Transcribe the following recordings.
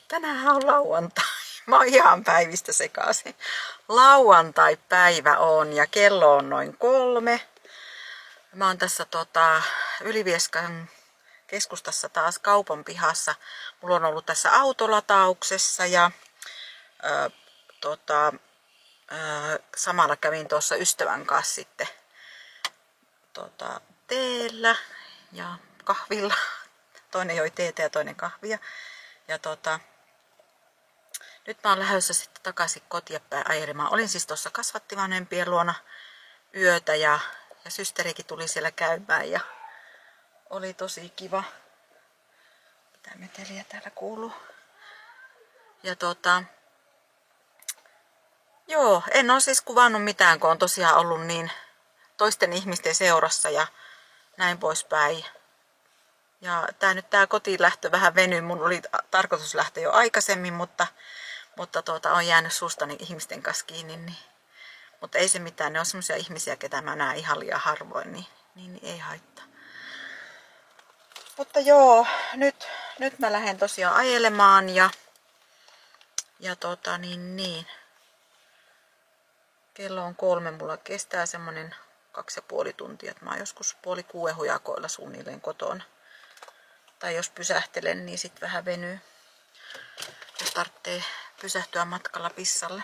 Tänään on lauantai. Mä oon ihan päivistä sekaisin. Lauantai-päivä on ja kello on noin 3. Mä oon tässä Ylivieskan keskustassa taas kaupan pihassa. Mulla on ollut tässä autolatauksessa ja samalla kävin tuossa ystävän kanssa sitten teellä ja kahvilla. Toinen joi teetä ja toinen kahvia. Ja nyt mä oon lähdössä sitten takaisin kotia päin ajelemaan. Olin siis tuossa kasvattivanhempien luona yötä ja systerikin tuli siellä käymään ja oli tosi kiva. Mitä meteliä täällä kuuluu. Ja joo, en ole siis kuvannut mitään, kun on tosiaan ollut niin toisten ihmisten seurassa ja näin poispäin. Ja tää kotilähtö vähän venyi. Mun oli tarkoitus lähteä jo aikaisemmin, mutta on jäänyt suustani ihmisten kanssa kiinni. Niin. Mutta ei se mitään, ne on semmoisia ihmisiä, ketä mä näen ihan liian harvoin, niin ei haittaa. Mutta joo, nyt mä lähden tosiaan ajelemaan ja kello on 3, mulla kestää semmonen 2,5 tuntia, että mä oon joskus 5:30 hujakoilla suunnilleen kotona. Tai jos pysähtelen, niin sit vähän venyy, jos tarvitsee pysähtyä matkalla pissalle.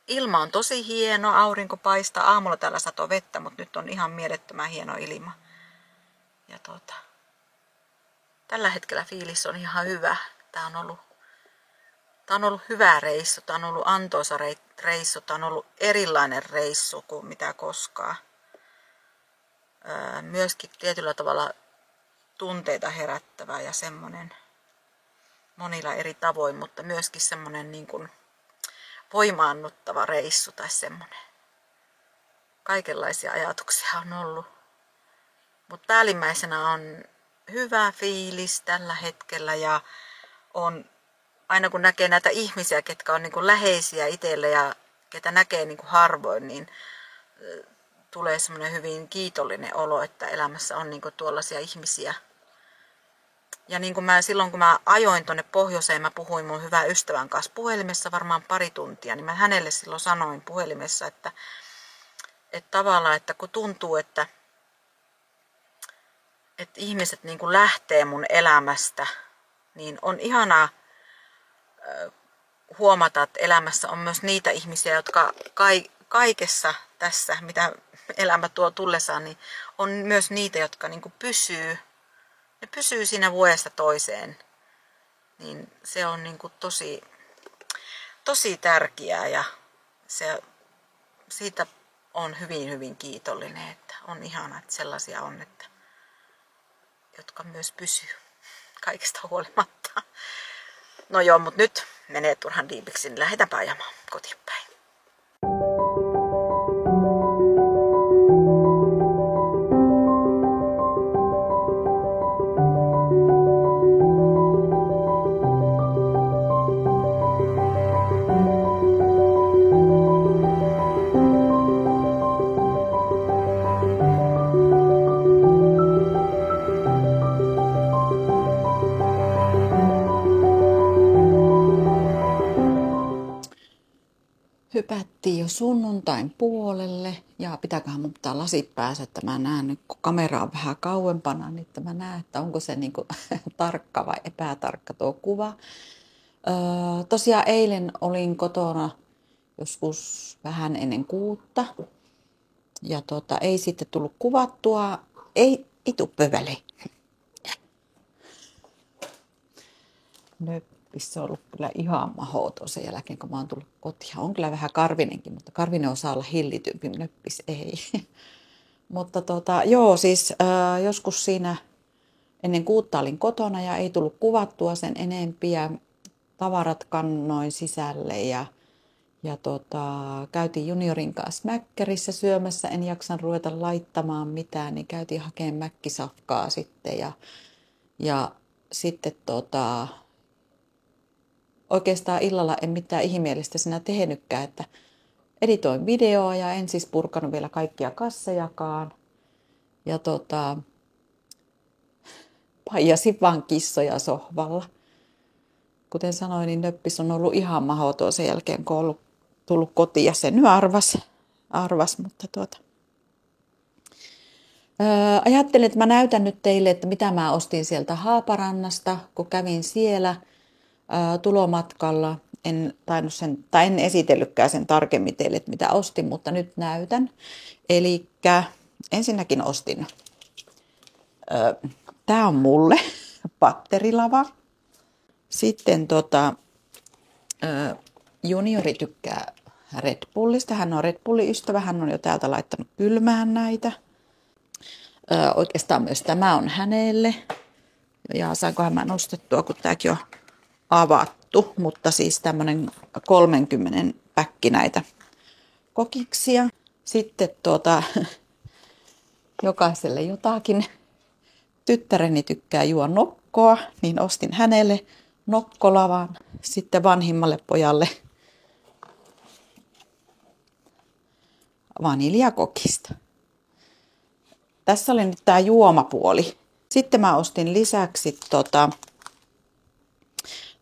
Ilma on tosi hieno, aurinko paistaa. Aamulla täällä satoi vettä, mutta nyt on ihan mielettömän hieno ilma. Ja tällä hetkellä fiilis on ihan hyvä. Tää on ollut hyvä reissu, tää on ollut antoisa reissu, tää on ollut erilainen reissu kuin mitä koskaan. Myöskin tietyllä tavalla tunteita herättävä ja semmonen monilla eri tavoin, mutta myöskin semmonen niin kuin voimaannuttava reissu tai semmonen. Kaikenlaisia ajatuksia on ollut. Mutta päällimmäisenä on hyvä fiilis tällä hetkellä ja on aina kun näkee näitä ihmisiä, ketkä on niin kuin läheisiä itselle ja ketä näkee niin kuin harvoin, niin tulee semmoinen hyvin kiitollinen olo, että elämässä on niin kuin tuollaisia ihmisiä. Ja niin kuin silloin kun mä ajoin tuonne pohjoiseen, mä puhuin mun hyvän ystävän kanssa puhelimessa varmaan 2 tuntia, niin mä hänelle silloin sanoin puhelimessa, että tavallaan, että kun tuntuu, että ihmiset niin kuin lähtee mun elämästä, niin on ihanaa huomata, että elämässä on myös niitä ihmisiä, jotka kaikessa tässä, mitä elämä tuo tullessaan, niin on myös niitä, jotka niin kuin pysyy siinä vuodesta toiseen. Niin se on niin kuin tosi tärkeää ja siitä on hyvin, hyvin kiitollinen, että on ihana, että sellaisia on, jotka myös pysyy kaikesta huolimatta. No joo, mutta nyt menee turhan diipiksi, niin lähdetäänpä ajamaan kotiin päin. Hypättiin jo sunnuntain puolelle ja pitääköhän mun pitää lasit päässä, että mä näen nyt, kun kamera on vähän kauempana, niin että mä näen, että onko se niin kuin tarkka vai epätarkka tuo kuva. Tosiaan eilen olin kotona joskus vähän ennen 6 ja ei sitten tullut kuvattua, ei tuu pöväle. Se on ollut kyllä ihan mahdoton sen jälkeen, kun mä oon tullut kotiin. On kyllä vähän karvinenkin, mutta karvinen osaa olla hillitympi, nöppis ei. Mutta joo, siis joskus siinä ennen 6 olin kotona ja ei tullut kuvattua sen enempiä. Tavarat kannoin sisälle ja käytiin juniorin kanssa mäkkärissä syömässä. En jaksan ruveta laittamaan mitään, niin käytiin hakemaan mäkkisafkaa sitten ja sitten oikeastaan illalla en mitään ihmeellistä siinä tehnytkään, että editoin videoa ja en siis purkanut vielä kaikkia kassejakaan. Ja paijasin vaan kissoja sohvalla. Kuten sanoin, niin nöppis on ollut ihan mahdoton sen jälkeen, kun on tullut kotiin ja sen nyt arvas, mutta ajattelin, että mä näytän nyt teille, että mitä mä ostin sieltä Haaparannasta, kun kävin siellä tulomatkalla. En esitellytkään sen tarkemmin teille, että mitä ostin, mutta nyt näytän. Eli ensinnäkin ostin, tää on mulle patterilava. Sitten juniori tykkää Red Bullista. Hän on Red Bullin ystävä, hän on jo täältä laittanut kylmään näitä. Oikeastaan myös tämä on hänelle. Ja saankohan mä nostettua, kun tämäkin on avattu. Mutta siis tämmönen 30 päkki näitä kokiksia. Sitten jokaiselle jotakin. Tyttäreni tykkää juo nokkoa, niin ostin hänelle nokkolavan. Sitten vanhimmalle pojalle vaniljakokista. Tässä oli nyt tämä juomapuoli. Sitten mä ostin lisäksi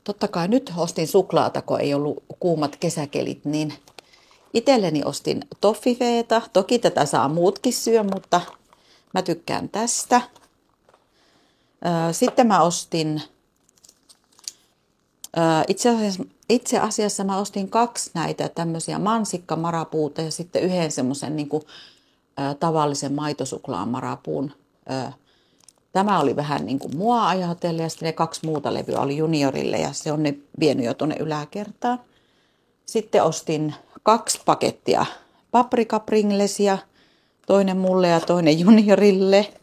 totta kai nyt ostin suklaata, kun ei ollut kuumat kesäkelit, niin itselleni ostin toffifeeta. Toki tätä saa muutkin syö, mutta mä tykkään tästä. Sitten mä ostin, itse asiassa mä ostin 2 näitä tämmöisiä mansikkamarapuuta ja sitten yhden semmoisen niin kuin tavallisen maitosuklaan marapuun. Tämä oli vähän niin kuin mua ajatellen ja sitten ne 2 muuta levyä oli juniorille ja se on ne vienyt jo tuonne yläkertaan. Sitten ostin 2 pakettia paprikapringlesia, toinen mulle ja toinen juniorille.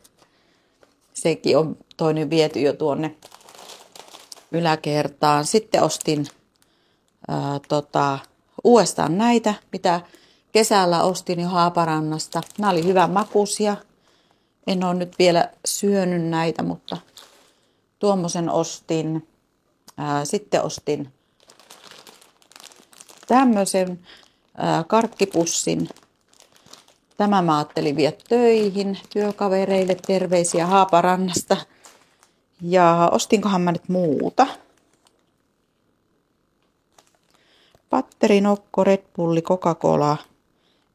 Sekin on toinen viety jo tuonne yläkertaan. Sitten ostin uudestaan näitä, mitä kesällä ostin jo Haaparannasta. Nämä oli hyvän makuisia. En ole nyt vielä syönyt näitä, mutta tuommoisen ostin. Sitten ostin tämmöisen karkkipussin. Tämä mä ajattelin viedä töihin työkavereille, terveisiä Haaparannasta. Ja ostinkohan mä nyt muuta. Patteri, nokko, Red Bulli, Coca-Cola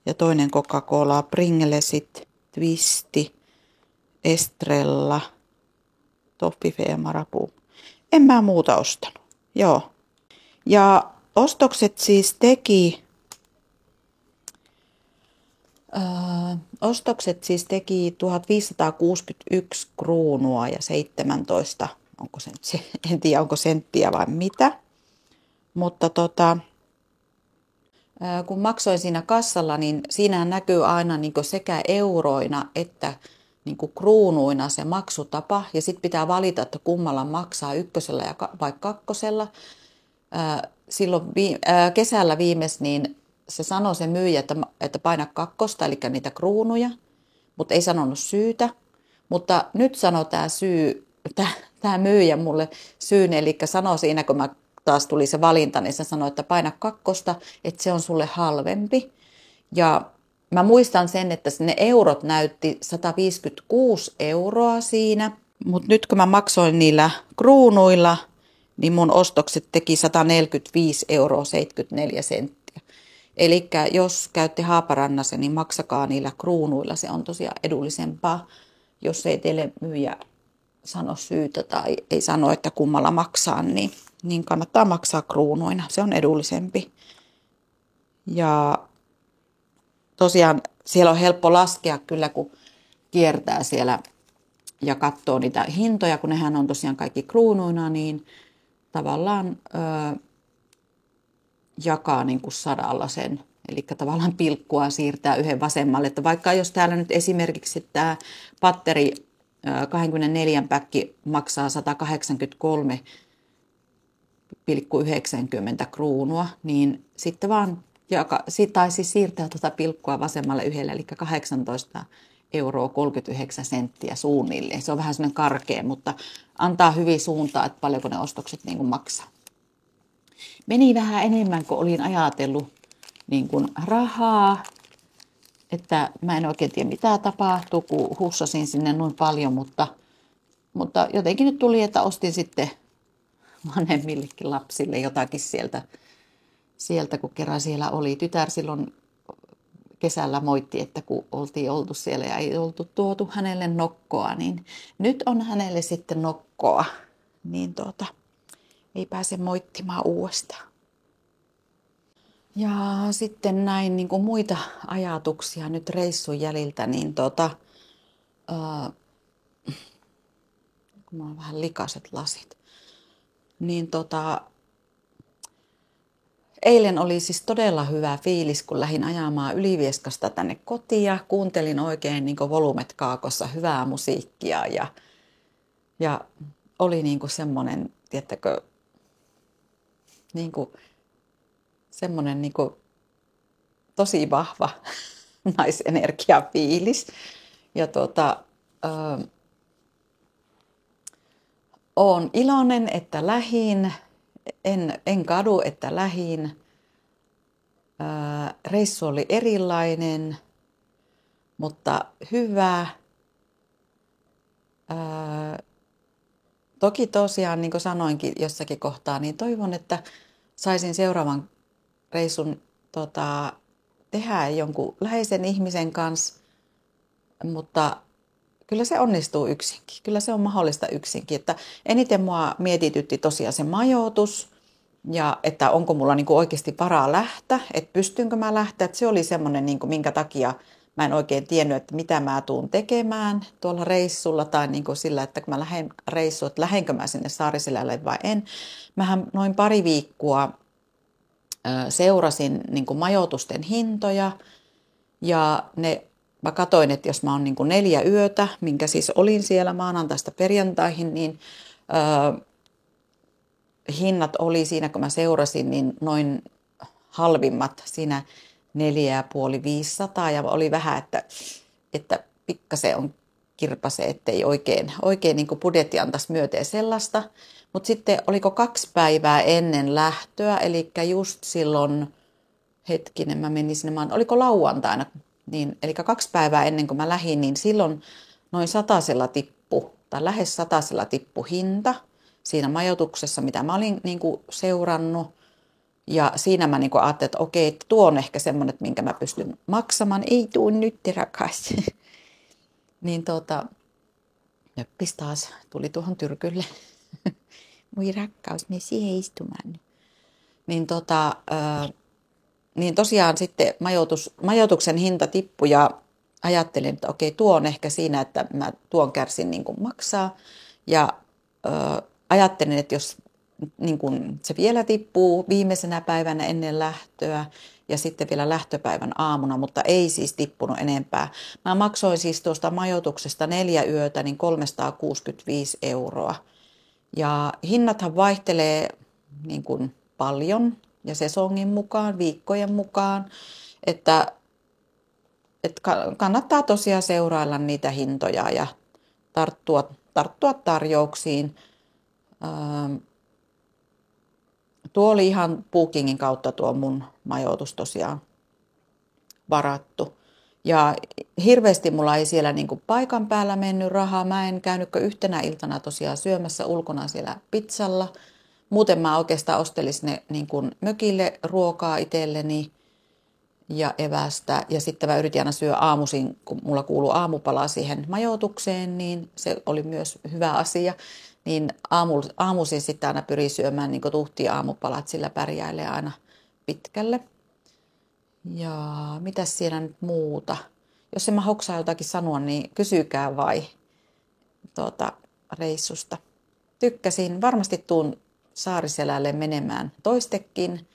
ja toinen Coca-Cola, Pringlesit, Twisti, Estrella, Toffifee ja Marabou. En mä muuta ostanut. Joo. Ja ostokset siis teki 1561 kruunua ja 17, en tiedä onko senttiä vai mitä. Mutta kun maksoin siinä kassalla, niin siinähän näkyy aina niin sekä euroina että niin kruunuina se maksutapa. Ja sitten pitää valita, että kummalla maksaa, ykkösellä vai kakkosella. Silloin kesällä viimeis niin se sanoi se myyjä, että paina kakkosta, eli niitä kruunuja, mutta ei sanonut syytä. Mutta nyt sanoi tämä myyjä mulle syyn, eli sanoi siinä, kun taas tuli se valinta, niin se sanoi, että paina kakkosta, että se on sulle halvempi. Ja mä muistan sen, että ne eurot näytti 156 euroa siinä, mutta nyt kun mä maksoin niillä kruunuilla, niin mun ostokset teki 145 euroa 74 senttiä. Eli jos käytte Haaparannassa, niin maksakaa niillä kruunuilla. Se on tosiaan edullisempaa, jos ei teille myyjä sano syytä tai ei sano, että kummalla maksaa, niin kannattaa maksaa kruunuina. Se on edullisempi. Ja tosiaan siellä on helppo laskea kyllä, kun kiertää siellä ja katsoo niitä hintoja, kun nehän on tosiaan kaikki kruunuina, niin tavallaan jakaa niin kuin 100 sen. Eli tavallaan pilkkua siirtää yhden vasemmalle. Että vaikka jos täällä nyt esimerkiksi tämä patteri 24 päkki maksaa 183,90 kruunua, niin sitten vaan taisi siirtää tuota pilkkua vasemmalle yhdelle, eli 18 euroa 39 senttiä suunnilleen. Se on vähän sellainen karkea, mutta antaa hyvin suuntaa, että paljonko ne ostokset niin kuin maksaa. meni vähän enemmän kuin olin ajatellut niin kuin rahaa. Että mä en oikein tiedä mitä tapahtuu, kun hussasin sinne noin paljon, mutta jotenkin nyt tuli, että ostin sitten vanhemmillekin lapsille jotakin sieltä, kun kerran siellä oli. Tytär silloin kesällä moitti, että kun oltiin oltu siellä ja ei oltu tuotu hänelle nokkoa, niin nyt on hänelle sitten nokkoa, niin ei pääse moittimaan uudestaan. Ja sitten näin niin kuin muita ajatuksia nyt reissun jäljiltä, niin kun mulla on vähän likaiset lasit, niin eilen oli siis todella hyvä fiilis, kun lähdin ajamaan Ylivieskasta tänne kotiin ja kuuntelin oikein niin kuin volumet kaakossa hyvää musiikkia ja oli niin kuin semmoinen, tiedättekö, niin kuin semmoinen niin kuin tosi vahva naisenergiafiilis. Ja oon iloinen, että lähin. En kadu, että lähin. Reissu oli erilainen, mutta hyvä. Toki tosiaan, niin kuin sanoinkin jossakin kohtaa, niin toivon, että saisin seuraavan reissun tehdä jonkun läheisen ihmisen kanssa, mutta kyllä se onnistuu yksinkin. Kyllä se on mahdollista yksinkin. Että eniten mua mietitytti tosiaan se majoitus ja että onko mulla niin kuin oikeasti varaa lähteä, että pystynkö mä lähteä. Että se oli semmoinen, niin kuin, minkä takia mä en oikein tiennyt, että mitä mä tuun tekemään tuolla reissulla tai niin kuin sillä, että kun mä lähden reissuun, että lähdenkö mä sinne Saariselälle vai en. Mähän noin pari viikkoa seurasin niin kuin majoitusten hintoja ja mä katsoin, että jos mä oon niin kuin 4 yötä, minkä siis olin siellä maanantaista perjantaihin, niin hinnat oli siinä, kun mä seurasin, niin noin halvimmat siinä 450 ja oli vähän, että pikkasen on kirpase, ettei oikein niin kuin budjetti antaisi myöten sellaista. Mutta sitten oliko 2 päivää ennen lähtöä, eli just silloin, hetkinen, mä menin sinne, oliko lauantaina, niin, eli 2 päivää ennen kuin mä lähdin, niin silloin noin 100 tippu, tai lähes 100 tippu hinta siinä majoituksessa, mitä mä olin niin kuin seurannut. Ja siinä mä niin kuin ajattelin, että okei, että tuo on ehkä semmoinen, minkä mä pystyn maksamaan. Ei tuu nyt, rakas. Niin nöppis taas tuli tuohon tyrkylle. Moi rakkaus, me siihen istumaan. Niin tosiaan sitten majoituksen hinta tippui ja ajattelin, että okei, tuo on ehkä siinä, että mä tuon kärsin niin kuin maksaa. Ja ajattelin, että jos niin kuin se vielä tippuu viimeisenä päivänä ennen lähtöä ja sitten vielä lähtöpäivän aamuna, mutta ei siis tippunut enempää. Mä maksoin siis tuosta majoituksesta 4 yötä niin 365 €. Ja hinnathan vaihtelee niin kuin paljon ja sesongin mukaan, viikkojen mukaan, että kannattaa tosiaan seurailla niitä hintoja ja tarttua tarjouksiin. Tuo oli ihan Bookingin kautta tuo mun majoitus tosiaan varattu. Ja hirveästi mulla ei siellä niin kuin paikan päällä mennyt rahaa. Mä en käynytkö yhtenä iltana tosiaan syömässä ulkona siellä pizzalla. Muuten mä oikeastaan ostelin sinne niin kuin mökille ruokaa itselleni ja evästä. Ja sitten mä yritin aina syödä aamuisin, kun mulla kuului aamupala siihen majoitukseen, niin se oli myös hyvä asia. Niin aamuisin sitten aina pyrin syömään niin tuhtia aamupalat, sillä pärjäilee aina pitkälle. Ja mitäs siellä nyt muuta? Jos en mä hoksaa jotakin sanoa, niin kysykää vai reissusta. Tykkäsin. Varmasti tuun Saariselälle menemään toistekin.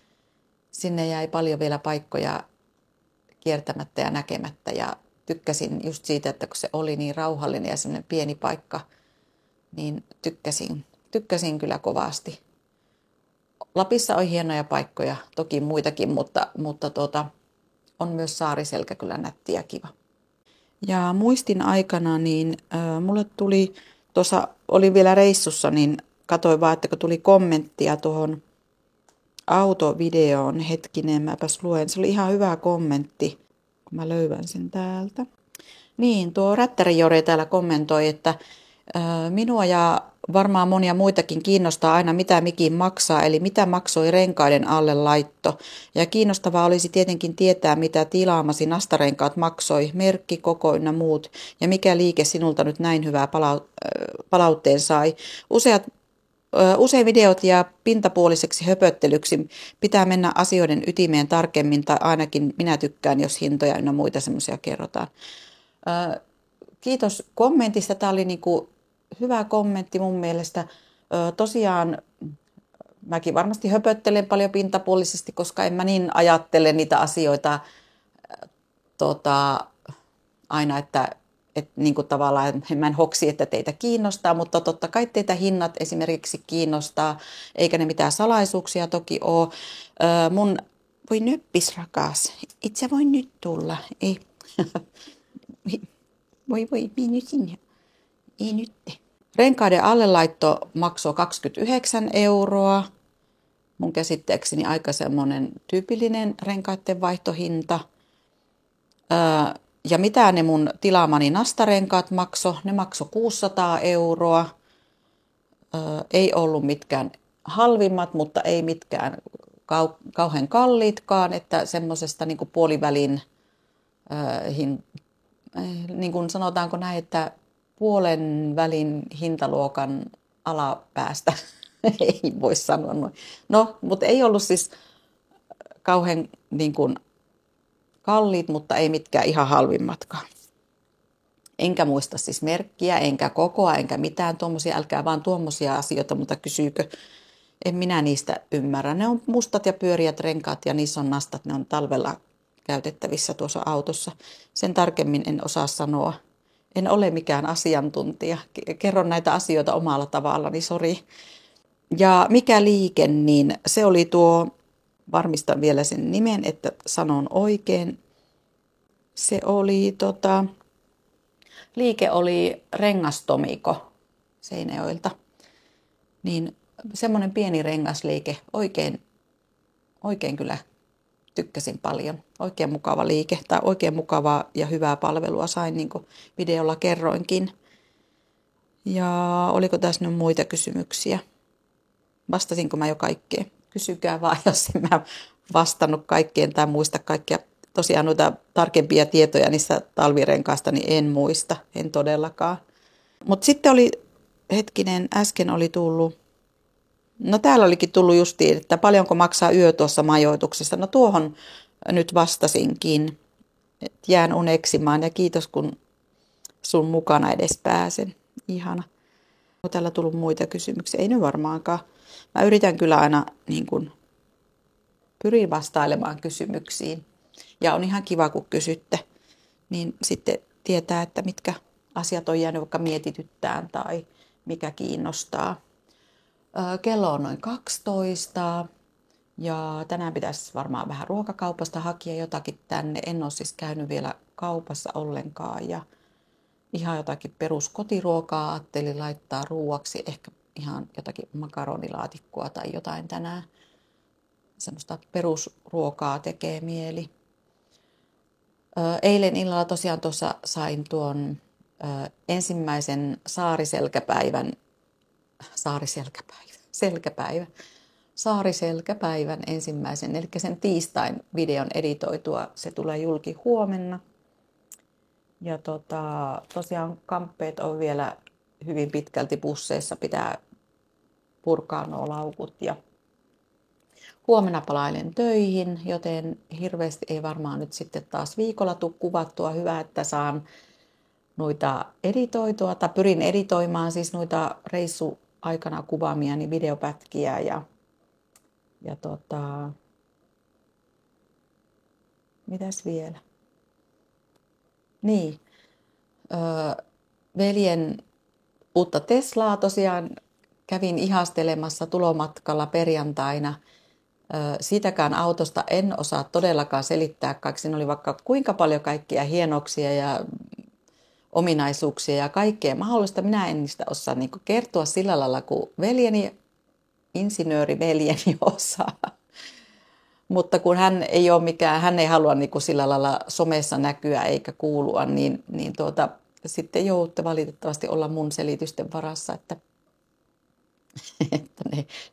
Sinne jäi paljon vielä paikkoja kiertämättä ja näkemättä. Ja tykkäsin just siitä, että kun se oli niin rauhallinen ja semmoinen pieni paikka, niin tykkäsin kyllä kovasti. Lapissa on hienoja paikkoja, toki muitakin, mutta on myös Saariselkä kyllä nätti ja kiva. Ja muistin aikana, niin mulle tuli, tuossa oli vielä reissussa, niin katsoin vaan, että kun tuli kommenttia tuohon autovideoon. Hetkinen, mäpäs luen. Se oli ihan hyvä kommentti, kun mä löydän sen täältä. Niin, tuo Rättäri Jore täällä kommentoi, että minua ja varmaan monia muitakin kiinnostaa aina mitä mikin maksaa, eli mitä maksoi renkaiden alle laitto. Ja kiinnostavaa olisi tietenkin tietää, mitä tilaamasi nastarenkaat maksoi, merkki, koko ynnä muut, ja mikä liike sinulta nyt näin hyvää palautteen sai. Usein videot ja pintapuoliseksi höpöttelyksi pitää mennä asioiden ytimeen tarkemmin, tai ainakin minä tykkään, jos hintoja ynnä muita semmoisia kerrotaan. Kiitos kommentista. Tämä oli niinku hyvä kommentti mun mielestä. Tosiaan mäkin varmasti höpöttelen paljon pintapuolisesti, koska en mä niin ajattele niitä asioita aina, että niin kuin tavallaan mä en hoksi, että teitä kiinnostaa, mutta totta kai teitä hinnat esimerkiksi kiinnostaa, eikä ne mitään salaisuuksia toki ole. Voi nyppis rakas, itse voi nyt tulla. Ei. Voi, nyt sinne. Ei nyt. Renkaiden allelaitto maksoi 29 €. Mun käsitteekseni aika semmoinen tyypillinen renkaiden vaihtohinta. Ja mitä ne mun tilaamani nastarenkaat maksoi? Ne maksoi 600 €. Ei ollut mitkään halvimmat, mutta ei mitkään kauhean kalliitkaan, että semmoisesta niin kuin puolivälin, niin kuin sanotaanko näin, että puolen välin hintaluokan alapäästä, ei voi sanoa noin. No, mutta ei ollut siis kauhean niin kuin kalliit, mutta ei mitkään ihan halvimmatkaan. Enkä muista siis merkkiä, enkä kokoa, enkä mitään tuommoisia, älkää vaan tuommoisia asioita, mutta kysyykö. En minä niistä ymmärrä. Ne on mustat ja pyöriät renkaat ja niissä on nastat, ne on talvella käytettävissä tuossa autossa. Sen tarkemmin en osaa sanoa. En ole mikään asiantuntija. Kerron näitä asioita omalla tavallani, sori. Ja mikä liike, niin se oli tuo, varmistan vielä sen nimen, että sanon oikein. Se oli, liike oli Rengastomiko Seinäjoelta. Niin semmoinen pieni rengasliike, oikein kyllä tykkäsin paljon. Oikein mukava liike tai oikein mukavaa ja hyvää palvelua sain, niin kuin videolla kerroinkin. Ja oliko tässä nyt muita kysymyksiä? Vastasinko mä jo kaikkeen? Kysykää vaan, jos en mä vastannut kaikkeen tai muista kaikkia. Tosiaan noita tarkempia tietoja niistä talvirenkaista niin en muista, en todellakaan. Mutta sitten oli, äsken oli tullut, no täällä olikin tullut justiin, että paljonko maksaa yö tuossa majoituksessa. No tuohon nyt vastasinkin, että jään uneksimaan ja kiitos kun sun mukana edes pääsen. Ihana. On täällä tullut muita kysymyksiä, ei nyt varmaankaan. Mä yritän kyllä aina niin kun, pyrin vastailemaan kysymyksiin. Ja on ihan kiva, kun kysytte, niin sitten tietää, että mitkä asiat on jäänyt vaikka mietityttään tai mikä kiinnostaa. Kello on noin 12 ja tänään pitäisi varmaan vähän ruokakaupasta hakea jotakin tänne. En ole siis käynyt vielä kaupassa ollenkaan ja ihan jotakin peruskotiruokaa ajattelin laittaa ruuaksi. Ehkä ihan jotakin makaronilaatikkoa tai jotain tänään. Semmoista perusruokaa tekee mieli. Eilen illalla tosiaan tuossa sain tuon ensimmäisen Saariselkäpäivän ensimmäisen, eli sen tiistain videon editoitua. Se tulee julki huomenna. Ja tosiaan kamppeet on vielä hyvin pitkälti busseissa, pitää purkaa nuo laukut ja huomenna palailen töihin, joten hirveästi ei varmaan nyt sitten taas viikolla tule kuvattua. Hyvä, että saan noita editoitua, tai pyrin editoimaan siis noita reissuaikana kuvaamiani videopätkiä ja mitäs vielä? Niin, veljen uutta Teslaa tosiaan kävin ihastelemassa tulomatkalla perjantaina. Siitäkään autosta en osaa todellakaan selittää, kaikki siinä oli vaikka kuinka paljon kaikkia hienoksia ja ominaisuuksia ja kaikkea mahdollista. Minä en niistä osaa kertoa sillä lailla, kun insinööriveljeni osaa. Mutta kun hän ei halua niin kuin sillä lailla somessa näkyä eikä kuulua, niin sitten joudutte valitettavasti olla mun selitysten varassa, että että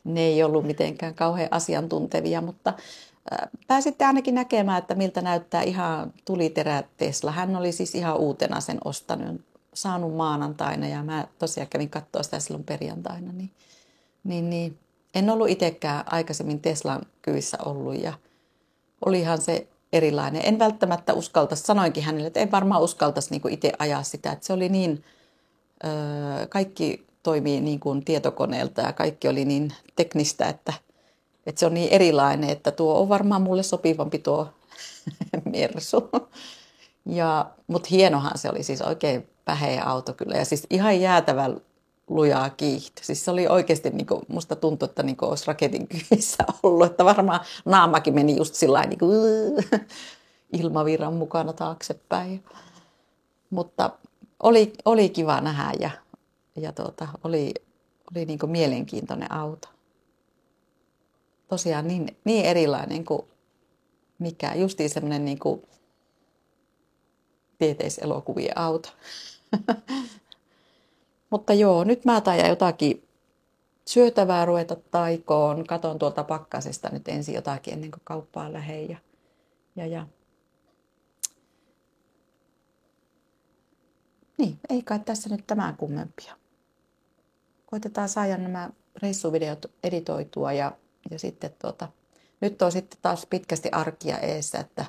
ne ei ollut mitenkään kauhean asiantuntevia, mutta pääsitte ainakin näkemään, että miltä näyttää ihan tuliterä Tesla. Hän oli siis ihan uutena sen ostanut, saanut maanantaina ja mä tosiaan kävin katsoa sitä silloin perjantaina. Niin. En ollut itsekään aikaisemmin Teslan kyvissä ollut ja olihan se erilainen. En välttämättä uskaltaisi, sanoinkin hänelle, että en varmaan uskaltaisi niin kuin itse ajaa sitä, että se oli niin, kaikki toimii niin kuin tietokoneelta ja kaikki oli niin teknistä, että se on niin erilainen, että tuo on varmaan mulle sopivampi tuo Mersu. Mutta hienohan se oli, siis oikein päheä auto kyllä ja siis ihan jäätävän lujaa kiihtyä. Siis se oli oikeasti, niin kuin, musta tuntui, että niin kuin olisi raketin kyvissä ollut, että varmaan naamakin meni just sillä niin kuin ilmavirran mukana taaksepäin. Mutta oli kiva nähdä ja oli niin kuin mielenkiintoinen auto. Tosiaan niin erilainen kuin mikä, justiin semmoinen niin kuin tieteiselokuvien auto. Mutta joo, nyt mä taidan jotakin syötävää ruveta taikoon. Katon tuolta pakkasesta nyt ensin jotakin ennen kuin kauppaan lähden. Ja. Niin, ei kai tässä nyt tämän kummempia. Koitetaan saada nämä reissuvideot editoitua ja sitten nyt on sitten taas pitkästi arkia eessä, että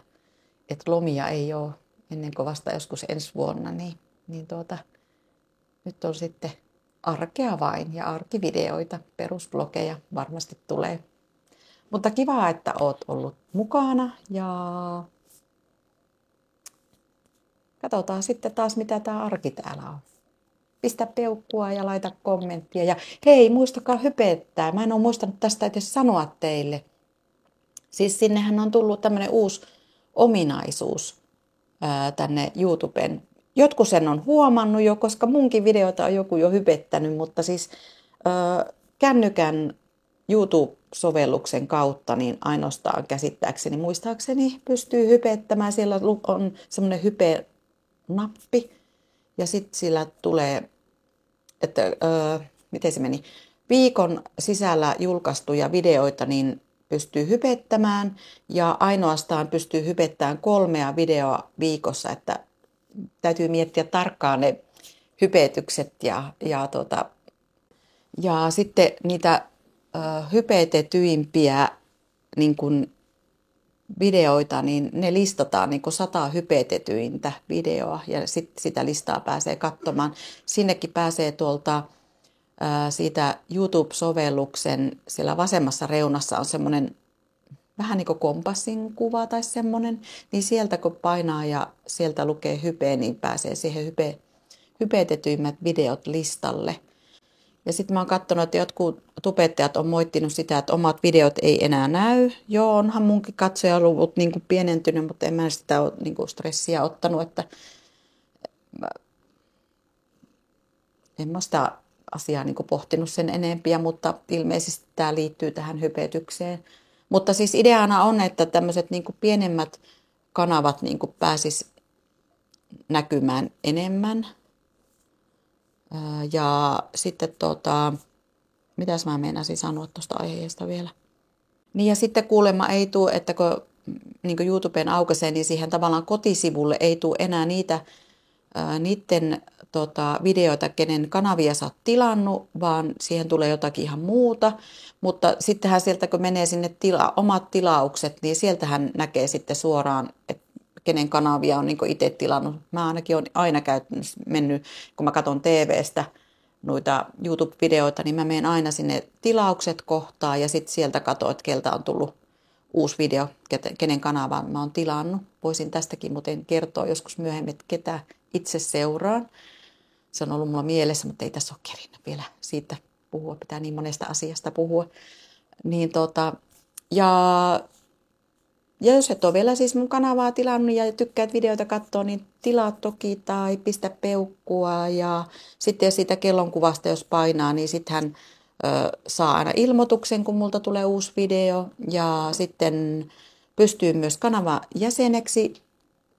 lomia ei ole ennen kuin vasta joskus ensi vuonna, niin nyt on sitten arkea vain ja arkivideoita, perusblogeja varmasti tulee. Mutta kiva, että oot ollut mukana ja katsotaan sitten taas, mitä tämä arki täällä on. Pistä peukkua ja laita kommenttia. Ja hei, muistakaa hypettää. Mä en ole muistanut tästä edes sanoa teille. Siis sinnehän on tullut tämmöinen uusi ominaisuus tänne YouTubeen. Jotkut sen on huomannut jo, koska munkin videoita on joku jo hypettänyt, mutta siis kännykän YouTube-sovelluksen kautta niin ainoastaan käsittääkseni, muistaakseni pystyy hypettämään. Siellä on semmoinen hype-nappi ja sitten sillä tulee, että miten se meni, viikon sisällä julkaistuja videoita niin pystyy hypettämään ja ainoastaan pystyy hypettämään 3 videoa viikossa, että täytyy miettiä tarkkaan ne hypetykset ja sitten niitä hypetetyimpiä niin kuin videoita, niin ne listataan niin kuin 100 hypetetyintä videoa ja sitten sitä listaa pääsee katsomaan. Sinnekin pääsee tuolta siitä YouTube-sovelluksen, siellä vasemmassa reunassa on semmoinen vähän niin kuin kompassin kuva tai semmoinen, niin sieltä kun painaa ja sieltä lukee hype, niin pääsee siihen hypetetyimmät videot listalle. Ja sitten mä oon katsonut, että jotkut tubettajat on moittinut sitä, että omat videot ei enää näy. Joo, onhan munkin katsojaluvut niin kuin pienentynyt, mutta en mä sitä ole niin kuin stressiä ottanut, että en mä sitä asiaa niin kuin pohtinut sen enempiä, mutta ilmeisesti tämä liittyy tähän hypetykseen. Mutta siis ideana on, että tämmöiset niin kuin pienemmät kanavat niin kuin pääsis näkymään enemmän. Ja sitten mitäs mä meinasin sanoa tuosta aiheesta vielä. Niin ja sitten kuulemma ei tule, että kun niin YouTubeen aukaisee, niin siihen tavallaan kotisivulle ei tule enää niiden videoita, kenen kanavia sä oot tilannut, vaan siihen tulee jotakin ihan muuta. Mutta sittenhän sieltä, kun menee sinne omat tilaukset, niin sieltähän näkee sitten suoraan, että kenen kanavia on niin itse tilannut. Mä ainakin olen aina mennyt, kun mä katson TVstä noita YouTube-videoita, niin mä menen aina sinne tilaukset kohtaan ja sitten sieltä katson, että keltä on tullut uusi video, kenen kanavaa mä oon tilannut. Voisin tästäkin muuten kertoa joskus myöhemmin, että ketä itse seuraan. Se on ollut mulla mielessä, mutta ei tässä ole kerinyt vielä siitä puhua. Pitää niin monesta asiasta puhua. Niin ja jos et ole vielä siis mun kanavaa tilannut ja tykkäät videoita katsoa, niin tilaa toki tai pistä peukkua. Ja sitten siitä kellonkuvasta, jos painaa, niin sittenhän saa aina ilmoituksen, kun multa tulee uusi video. Ja sitten pystyy myös kanavan jäseneksi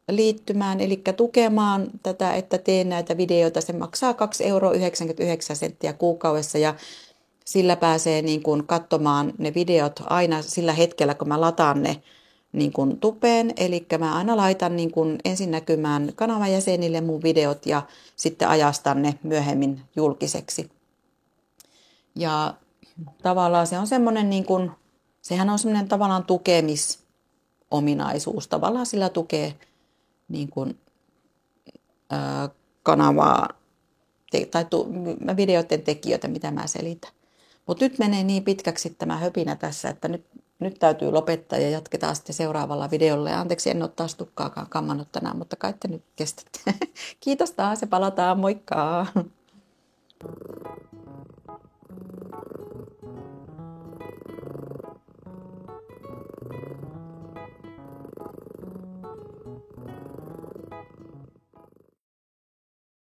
liittymään, eli tukemaan tätä, että teen näitä videoita. Se maksaa 2,99 € kuukaudessa ja sillä pääsee niin kuin katsomaan ne videot aina sillä hetkellä, kun mä lataan ne niin kuin tupeen. Eli mä aina laitan niin kuin ensin näkymään kanavan jäsenille mun videot ja sitten ajastan ne myöhemmin julkiseksi. Ja tavallaan se on semmoinen, niin kuin, sehän on semmoinen tavallaan tukemisominaisuus. Tavallaan sillä tukee niin kuin, kanavaa tai videoiden tekijöitä, mitä mä selitän. Mutta nyt menee niin pitkäksi tämä höpinä tässä, että nyt täytyy lopettaa ja jatketaan sitten seuraavalla videolla. Ja anteeksi, en ole taas tukkaakaan kammannut tänään, mutta kai te nyt kestätte. Kiitos taas ja palataan, moikka!